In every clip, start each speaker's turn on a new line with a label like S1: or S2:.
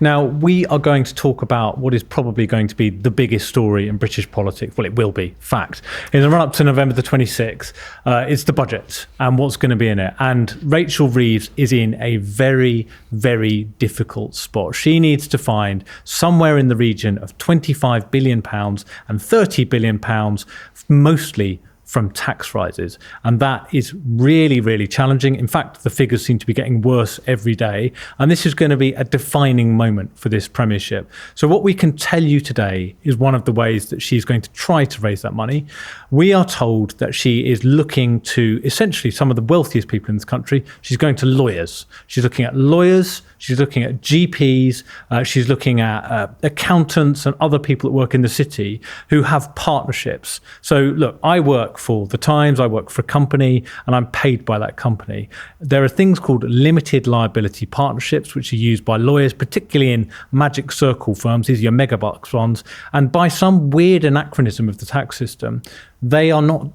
S1: Now, we are going to talk about what is probably going to be the biggest story in British politics. Well, it will be, fact. In the run-up to November the 26th, it's the budget and what's going to be in it. And Rachel Reeves is in a very, very difficult spot. She needs to find somewhere in the region of £25 billion and £30 billion, mostly from tax rises. And that is really, really challenging. In fact, the figures seem to be getting worse every day. And this is going to be a defining moment for this premiership. So what we can tell you today is one of the ways that she's going to try to raise that money. We are told that she is looking to essentially some of the wealthiest people in this country. She's going to lawyers. She's looking at lawyers. She's looking at GPs. She's looking at accountants and other people that work in the city who have partnerships. So look, I work for The Times, I work for a company, and I'm paid by that company. There are things called limited liability partnerships, which are used by lawyers, particularly in magic circle firms. These are your megabucks ones. And by some weird anachronism of the tax system, they are not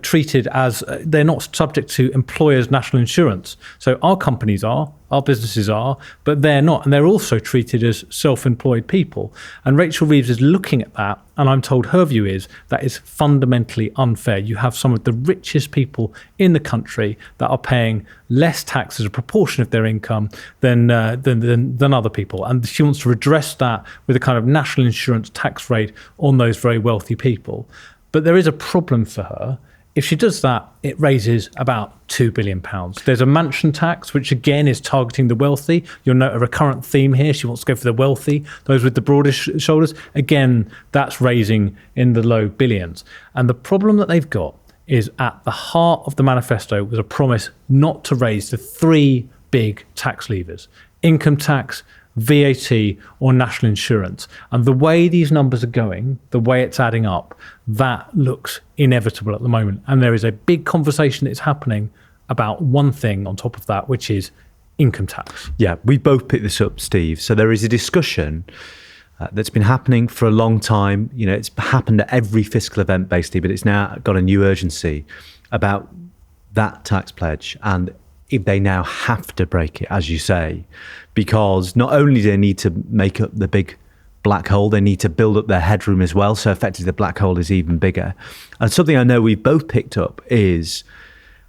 S1: treated as, they're not subject to employers' national insurance. So our companies are, our businesses are, but they're not. And they're also treated as self-employed people. And Rachel Reeves is looking at that. And I'm told her view is that is fundamentally unfair. You have some of the richest people in the country that are paying less tax as a proportion of their income than other people. And she wants to redress that with a kind of national insurance tax rate on those very wealthy people. But there is a problem for her. If she does that, it raises about £2 billion. There's a mansion tax, which again is targeting the wealthy. You'll note a recurrent theme here. She wants to go for the wealthy, those with the broadest shoulders. Again, that's raising in the low billions. And the problem that they've got is at the heart of the manifesto was a promise not to raise the three big tax levers: income tax, VAT or national insurance. And the way these numbers are going, the way it's adding up, that looks inevitable at the moment. And there is a big conversation that's happening about one thing on top of that, which is income tax.
S2: Yeah, we both picked this up, Steve. So there is a discussion that's been happening for a long time. You know, it's happened at every fiscal event basically, but it's now got a new urgency about that tax pledge and if they now have to break it, as you say, because not only do they need to make up the big black hole, they need to build up their headroom as well. So effectively the black hole is even bigger. And something I know we've both picked up is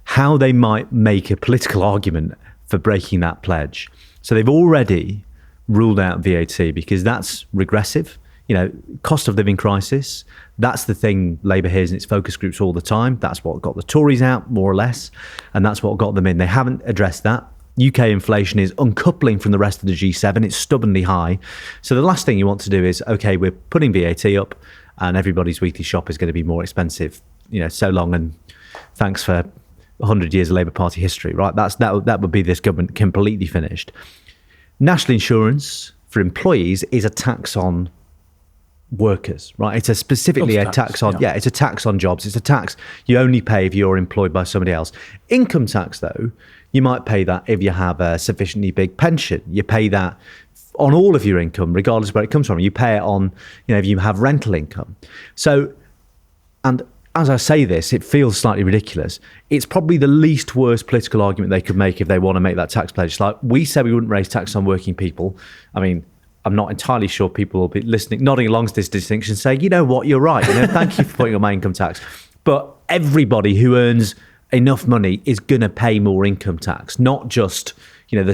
S2: how they might make a political argument for breaking that pledge. So they've already ruled out VAT because that's regressive. You know, cost of living crisis, that's the thing Labour hears in its focus groups all the time. That's what got the Tories out, more or less, and that's what got them in. They haven't addressed that. UK inflation is uncoupling from the rest of the G7. It's stubbornly high. So the last thing you want to do is, okay, we're putting VAT up and everybody's weekly shop is going to be more expensive. You know, so long and thanks for 100 years of Labour Party history, right? That would be this government completely finished. National insurance for employees is a tax on workers, right? It's specifically a tax on, it's a tax on jobs. It's a tax you only pay if you're employed by somebody else. Income tax, though, you might pay that if you have a sufficiently big pension. You pay that on all of your income, regardless of where it comes from. You pay it on, you know, if you have rental income. So, and as I say this, it feels slightly ridiculous. It's probably the least worst political argument they could make if they want to make that tax pledge. Like we said, we wouldn't raise tax on working people. I mean, I'm not entirely sure people will be listening, nodding along to this distinction, saying, you know what, you're right. You know, thank you for putting on my income tax. But everybody who earns enough money is going to pay more income tax, not just, you know,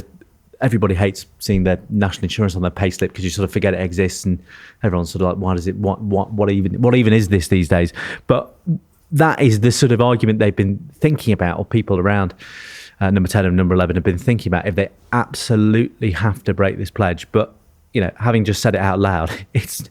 S2: everybody hates seeing their national insurance on their pay slip because you sort of forget it exists and everyone's sort of like, why does it, what even is this these days? But that is the sort of argument they've been thinking about, or people around number 10 and number 11 have been thinking about if they absolutely have to break this pledge. But you know, having just said it out loud, it's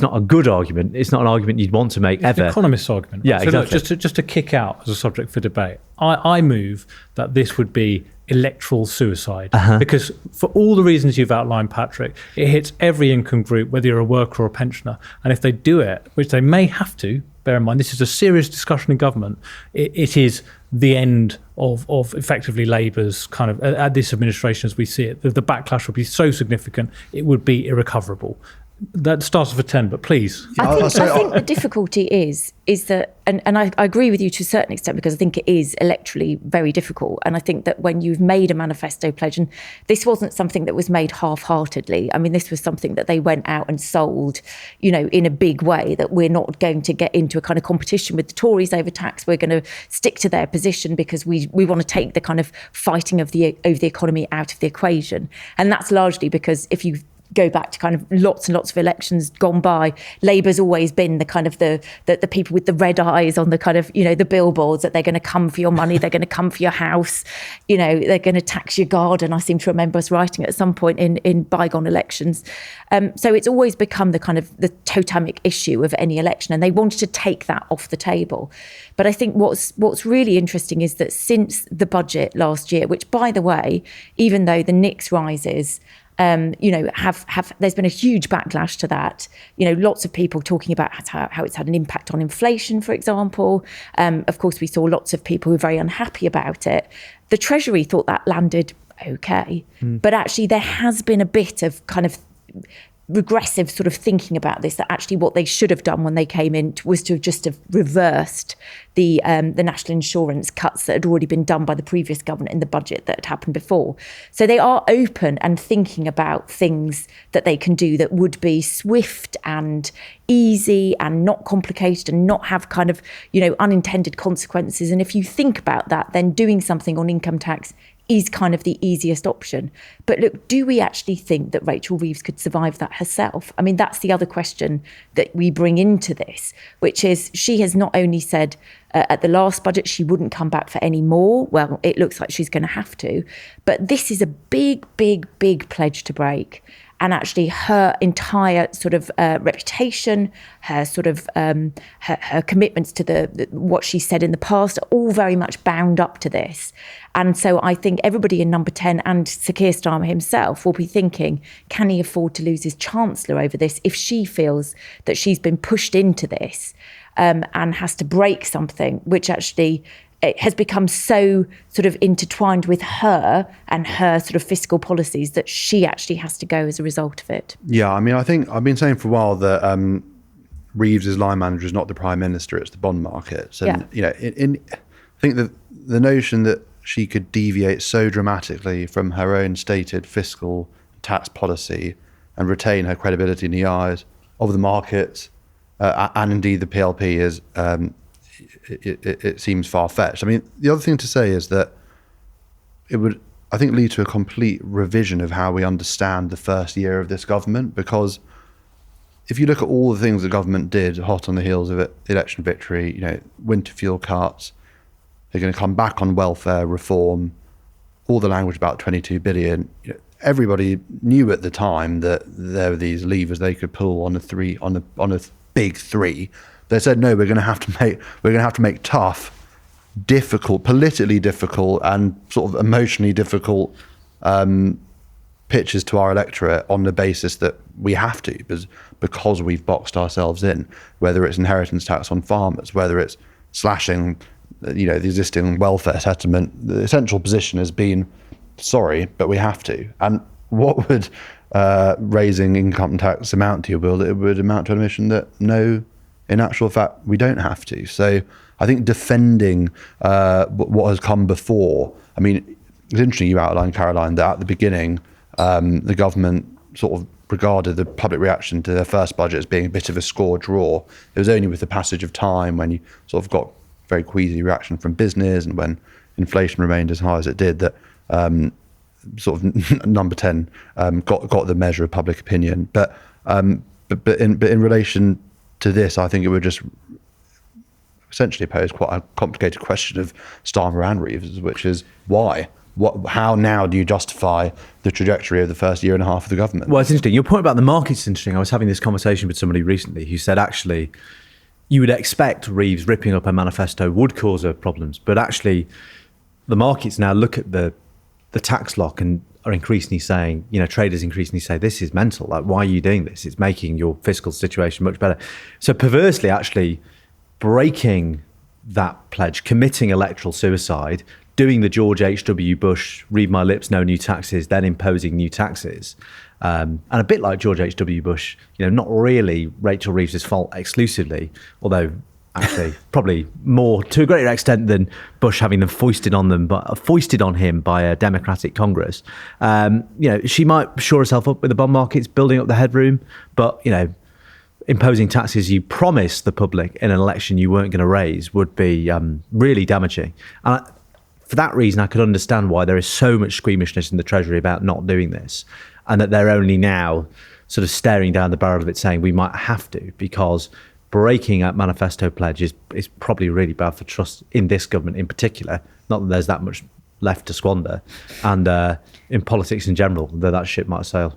S2: not a good argument. It's not an argument you'd want to make ever.
S1: It's an economist's argument.
S2: Yeah,
S1: so
S2: exactly.
S1: Look, just to kick out as a subject for debate, I move that this would be electoral suicide because for all the reasons you've outlined, Patrick, it hits every income group, whether you're a worker or a pensioner. And if they do it, which they may have to, bear in mind, this is a serious discussion in government, it is the end of effectively Labour's kind of, at this administration as we see it, the backlash would be so significant, it would be irrecoverable. That starts with a 10, but please.
S3: I think the difficulty is that, and I agree with you to a certain extent, because I think it is electorally very difficult. And I think that when you've made a manifesto pledge, and this wasn't something that was made half-heartedly. I mean, this was something that they went out and sold, in a big way, that we're not going to get into a kind of competition with the Tories over tax. We're going to stick to their position because we want to take the kind of fighting over the economy out of the equation. And that's largely because if you go back to kind of lots and lots of elections gone by, Labour's always been the kind of the people with the red eyes on the kind of, the billboards, that they're going to come for your money, they're going to come for your house, they're going to tax your garden. I seem to remember us writing at some point in bygone elections. So it's always become the kind of the totemic issue of any election, and they wanted to take that off the table. But I think what's really interesting is that since the budget last year, which, by the way, even though the NICS rises, there's been a huge backlash to that. Lots of people talking about how it's had an impact on inflation, for example. Of course, we saw lots of people who were very unhappy about it. The Treasury thought that landed okay. But actually, there has been a bit of kind of regressive sort of thinking about this, that actually what they should have done when they came in was to have reversed the national insurance cuts that had already been done by the previous government in the budget that had happened before. So they are open and thinking about things that they can do that would be swift and easy and not complicated and not have kind of, unintended consequences. And if you think about that, then doing something on income tax is kind of the easiest option. But look, do we actually think that Rachel Reeves could survive that herself? I mean, that's the other question that we bring into this, which is she has not only said at the last budget she wouldn't come back for any more. Well, it looks like she's going to have to. But this is a big, big, big pledge to break. And actually her entire sort of reputation, her sort of her commitments to the what she said in the past are all very much bound up to this. And so I think everybody in Number 10 and Sir Keir Starmer himself will be thinking, can he afford to lose his chancellor over this if she feels that she's been pushed into this and has to break something, which actually it has become so sort of intertwined with her and her sort of fiscal policies that she actually has to go as a result of it.
S4: Yeah, I mean, I think I've been saying for a while that Reeves' line manager is not the prime minister, it's the bond markets. And, I think that the notion that she could deviate so dramatically from her own stated fiscal tax policy and retain her credibility in the eyes of the markets and indeed the PLP is... It seems far-fetched. I mean, the other thing to say is that it would, I think, lead to a complete revision of how we understand the first year of this government, because if you look at all the things the government did hot on the heels of election victory, winter fuel cuts, they're going to come back on welfare reform, all the language about 22 billion. Everybody knew at the time that there were these levers they could pull on a big three. They said, no, we're going to have to make tough, difficult, politically difficult and sort of emotionally difficult pitches to our electorate on the basis that we have to, because we've boxed ourselves in, whether it's inheritance tax on farmers, whether it's slashing, the existing welfare settlement. The essential position has been, sorry, but we have to. And what would raising income tax amount to? Well, it would amount to an admission that no, in actual fact, we don't have to. So I think defending what has come before, I mean, it's interesting you outlined, Caroline, that at the beginning, the government sort of regarded the public reaction to their first budget as being a bit of a score draw. It was only with the passage of time, when you sort of got very queasy reaction from business and when inflation remained as high as it did, that sort of Number 10 got the measure of public opinion. But in relation to this, I think it would just essentially pose quite a complicated question of Starmer and Reeves, which is why? How now do you justify the trajectory of the first year and a half of the government?
S2: Well, it's interesting. Your point about the market's interesting. I was having this conversation with somebody recently who said, actually, you would expect Reeves ripping up a manifesto would cause her problems, but actually the markets now look at the tax lock and are increasingly saying, traders increasingly say, this is mental. Like, why are you doing this? It's making your fiscal situation much better. So perversely, actually breaking that pledge, committing electoral suicide, doing the George H.W. Bush, read my lips, no new taxes, then imposing new taxes. And a bit like George H.W. Bush, not really Rachel Reeves' fault exclusively, although actually probably more to a greater extent than Bush having them foisted on him by a Democratic Congress. She might shore herself up with the bond markets, building up the headroom, but imposing taxes you promised the public in an election you weren't going to raise would be really damaging. And for that reason, I could understand why there is so much squeamishness in the Treasury about not doing this, and that they're only now sort of staring down the barrel of it saying we might have to, because breaking that manifesto pledge is probably really bad for trust in this government in particular. Not that there's that much left to squander, and in politics in general, though that ship might sail.